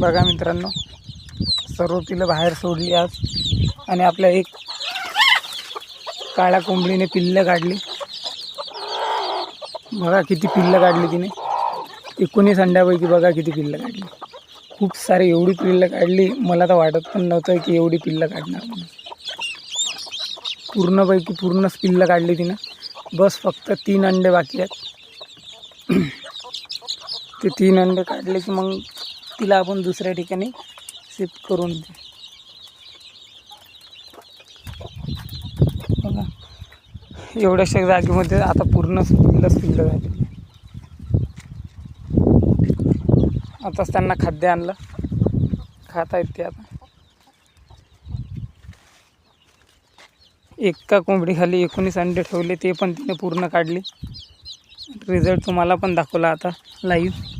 बघा मित्रांनो, सर्व पिल्लं बाहेर सोडली आज आणि आपल्या एक काळ्या कोंबडीने पिल्लं काढली. बघा किती पिल्लं काढली तिने. 19 अंड्यापैकी बघा किती पिल्लं काढली. खूप सारी एवढी पिल्लं काढली, मला तर वाटत पण नव्हतं की एवढी पिल्लं काढणार म्हणून. पूर्णपैकी पूर्णच पिल्लं काढली तिनं. बस फक्त 3 अंडे बाकी आहेत. ते 3 अंडे काढले की मग तिला आपण दुसऱ्या ठिकाणी शिफ्ट करून देऊ. बघा एवढ्याशा जागेमध्ये आता पूर्ण पिल्लं झाली. आताच त्यांना खाद्य आणलं, खाता आहेत ते. आता एका कोंबडीखाली 19 अंडे ठेवले, ते पण तिने पूर्ण काढले. रिझल्ट तुम्हाला पण दाखवला आता लाईव्ह.